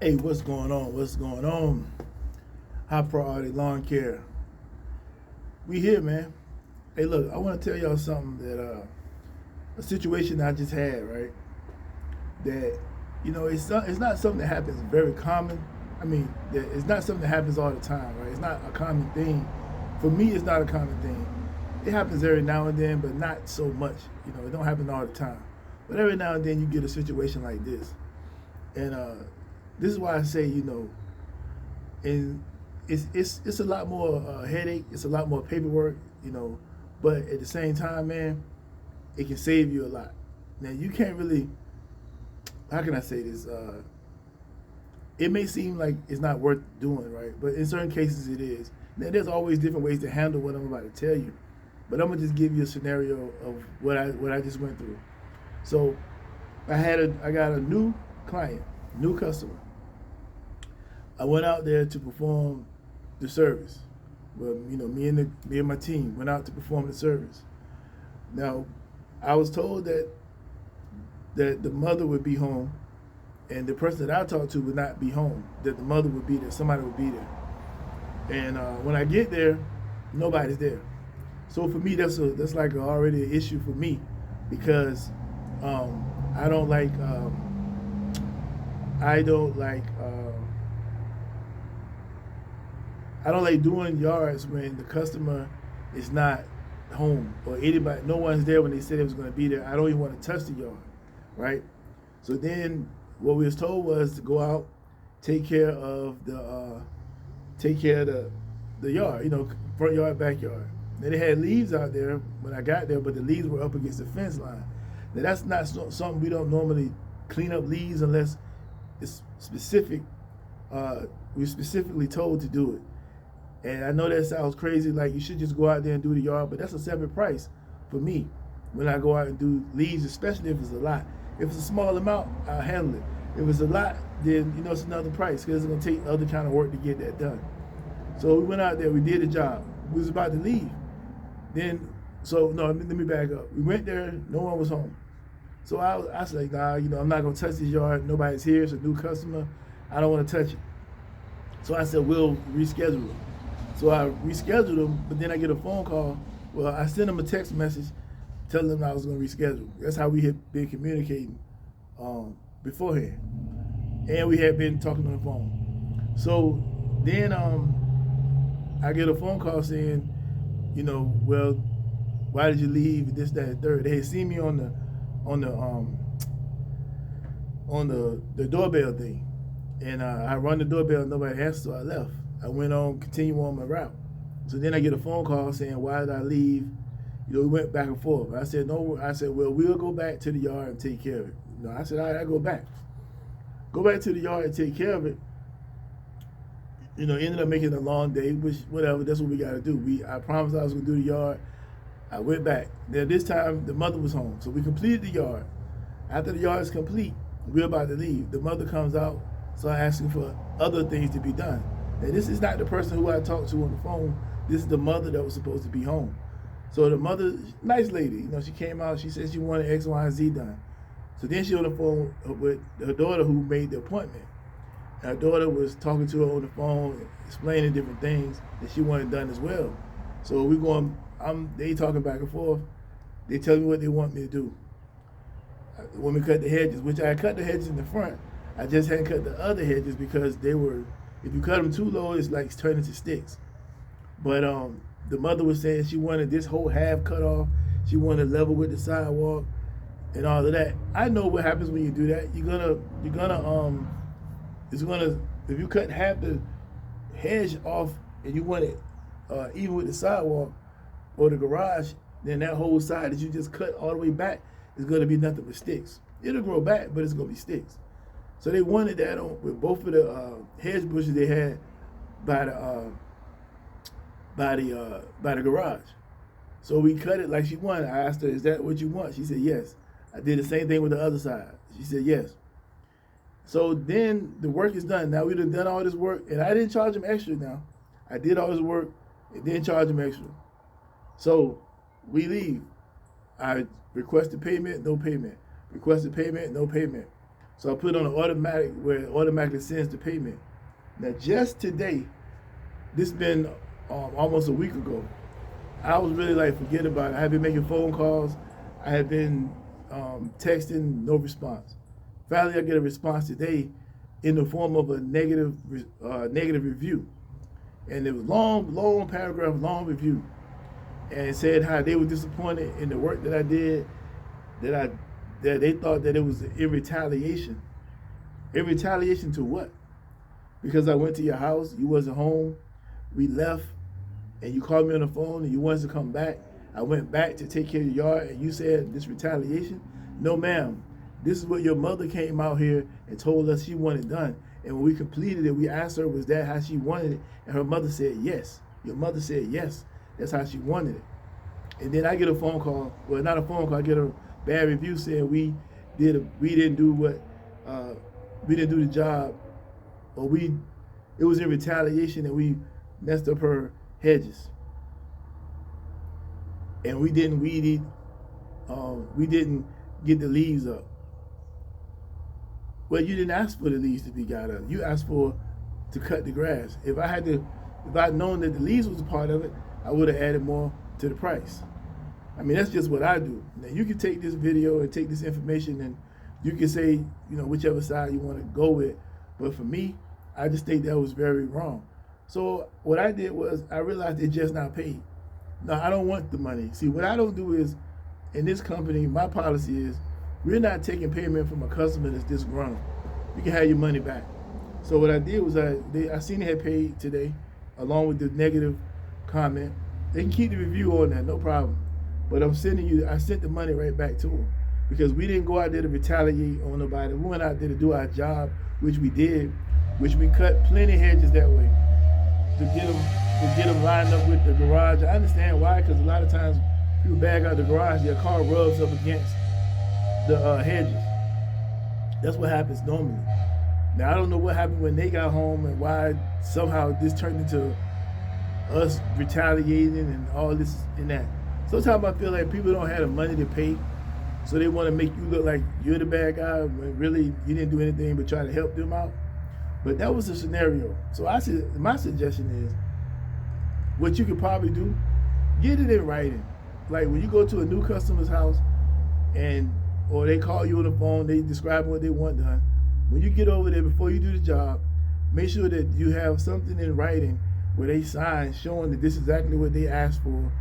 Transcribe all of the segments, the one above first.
Hey, what's going on? What's going on? High priority lawn care. We here, man. Hey, look, I want to tell y'all something that a situation I just had, right? That it's not something that happens very common. I mean, it's not something that happens all the time, right? It's not a common thing. For me, it's not a common thing. It happens every now and then, but not so much. It don't happen all the time. But every now and then, you get a situation like this, and this is why I say, and it's a lot more headache. It's a lot more paperwork, But at the same time, man, it can save you a lot. Now you can't really. How can I say this? It may seem like it's not worth doing, right? But in certain cases, it is. Now there's always different ways to handle what I'm about to tell you, but I'm gonna just give you a scenario of what I just went through. So I got a new client, new customer. I went out there to perform the service. Well, me and my team went out to perform the service. Now, I was told that the mother would be home, and the person that I talked to would not be home. That the mother would be there, somebody would be there. And when I get there, nobody's there. So for me, that's like already an issue for me, because I don't like I don't like. I don't like doing yards when the customer is not home or anybody, no one's there when they said it was going to be there. I don't even want to touch the yard, right? So then what we was told was to go out, take care of the yard, front yard, backyard. Then they had leaves out there when I got there, but the leaves were up against the fence line. Now that's not something we don't normally clean up leaves unless it's specific. We're specifically told to do it. And I know that sounds crazy, like you should just go out there and do the yard, but that's a separate price for me when I go out and do leaves, especially if it's a lot. If it's a small amount, I'll handle it. If it's a lot, then it's another price, because it's gonna take other kind of work to get that done. So we went out there, we did the job. We was about to leave. Then, so no, let me back up. We went there, no one was home. So I was like, nah, I'm not gonna touch this yard. Nobody's here. It's a new customer. I don't want to touch it. So I said, we'll reschedule it. So I rescheduled them, but then I get a phone call. Well, I sent them a text message telling them I was going to reschedule. That's how we had been communicating beforehand. And we had been talking on the phone. So then I get a phone call saying, well, why did you leave? This, that, and third. They had seen me on the doorbell thing. And I run the doorbell, nobody answered, so I left. I went on, continue on my route. So then I get a phone call saying, why did I leave? We went back and forth. I said, no. I said, well, we'll go back to the yard and take care of it. I said, all right, I go back. Go back to the yard and take care of it. Ended up making a long day, which, whatever, that's what we got to do. I promised I was going to do the yard. I went back. Then this time, the mother was home. So we completed the yard. After the yard is complete, we're about to leave. The mother comes out, so I asked her for other things to be done. And this is not the person who I talked to on the phone. This is the mother that was supposed to be home. So the mother, nice lady, she came out. She said she wanted X, Y, and Z done. So then she on the phone with her daughter who made the appointment. And her daughter was talking to her on the phone, explaining different things that she wanted done as well. So they talking back and forth. They tell me what they want me to do. When we cut the hedges, which I cut the hedges in the front, I just hadn't cut the other hedges because they were. If you cut them too low, it's like turning to sticks. But the mother was saying she wanted this whole half cut off. She wanted level with the sidewalk and all of that. I know what happens when you do that. If you cut half the hedge off and you want it even with the sidewalk or the garage, then that whole side that you just cut all the way back is gonna be nothing but sticks. It'll grow back, but it's gonna be sticks. So they wanted that on with both of the hedge bushes they had by the garage. So we cut it like she wanted. I asked her, "Is that what you want?" She said, "Yes." I did the same thing with the other side. She said, "Yes." So then the work is done. Now we done all this work, and I didn't charge them extra. Now I did all this work and didn't charge them extra. So we leave. I requested payment, no payment. Requested payment, no payment. So I put on an automatic where it automatically sends the payment. Now just today, this has been almost a week ago, I was really like, forget about it. I had been making phone calls. I had been texting, no response. Finally, I get a response today in the form of a negative review. And it was long paragraph, long review. And it said how they were disappointed in the work that I did, that they thought that it was in retaliation. In retaliation to what? Because I went to your house, you wasn't home, we left, and you called me on the phone and you wanted to come back. I went back to take care of your yard and you said this retaliation? No, ma'am. This is what your mother came out here and told us she wanted done. And when we completed it, we asked her, was that how she wanted it? And her mother said, yes. Your mother said, yes, that's how she wanted it. And then I get a phone call, well, not a phone call, I get a bad review saying we didn't do the job, or it was in retaliation and we messed up her hedges. And we didn't weed eat, we didn't get the leaves up. Well, you didn't ask for the leaves to be got up. You asked for to cut the grass. If I'd known that the leaves was a part of it, I would have added more to the price. I mean, that's just what I do. Now, you can take this video and take this information and you can say, whichever side you want to go with. But for me, I just think that was very wrong. So what I did was I realized it's just not paid. No, I don't want the money. See, what I don't do is, in this company, my policy is, we're not taking payment from a customer that's disgruntled. You can have your money back. So what I did was I seen they had paid today, along with the negative comment. They can keep the review on that, no problem. But I sent the money right back to them. Because we didn't go out there to retaliate on nobody. We went out there to do our job, which we did, which we cut plenty of hedges that way to get them lined up with the garage. I understand why, because a lot of times people bag out the garage, their car rubs up against the hedges. That's what happens normally. Now, I don't know what happened when they got home and why somehow this turned into us retaliating and all this and that. Sometimes I feel like people don't have the money to pay, so they want to make you look like you're the bad guy when really you didn't do anything but try to help them out. But that was the scenario. So my suggestion is, what you could probably do, get it in writing. Like when you go to a new customer's house or they call you on the phone, they describe what they want done. When you get over there, before you do the job, make sure that you have something in writing where they sign showing that this is exactly what they asked for.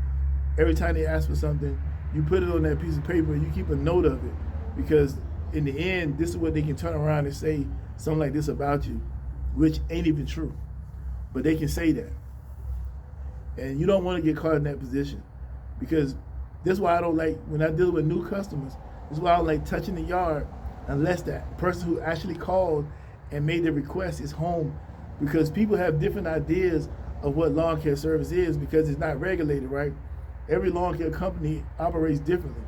Every time they ask for something, you put it on that piece of paper and you keep a note of it, because in the end, this is what they can turn around and say something like this about you, which ain't even true. But they can say that. And you don't want to get caught in that position, because that's why I don't like, when I deal with new customers, that's why I don't like touching the yard unless that person who actually called and made the request is home, because people have different ideas of what lawn care service is because it's not regulated, right? Every lawn care company operates differently.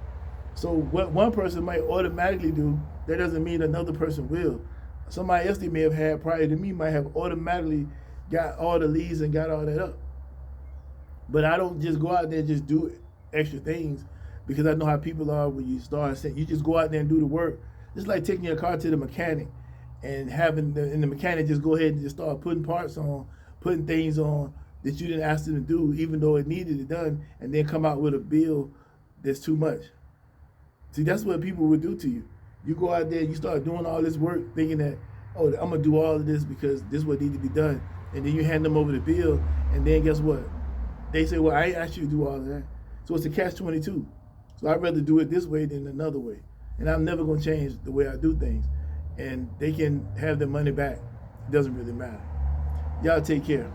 So what one person might automatically do, that doesn't mean another person will. Somebody else they may have had prior to me might have automatically got all the leads and got all that up. But I don't just go out there and just do extra things, because I know how people are when you start saying, you just go out there and do the work. It's like taking your car to the mechanic and having the mechanic just go ahead and just start putting parts on, putting things on that you didn't ask them to do, even though it needed it done, and then come out with a bill that's too much. See, that's what people would do to you. You go out there, you start doing all this work thinking that, oh, I'm gonna do all of this because this is what needs to be done. And then you hand them over the bill, and then guess what? They say, well, I ain't asked you to do all of that. So it's a catch-22. So I'd rather do it this way than another way. And I'm never gonna change the way I do things. And they can have their money back. It doesn't really matter. Y'all take care.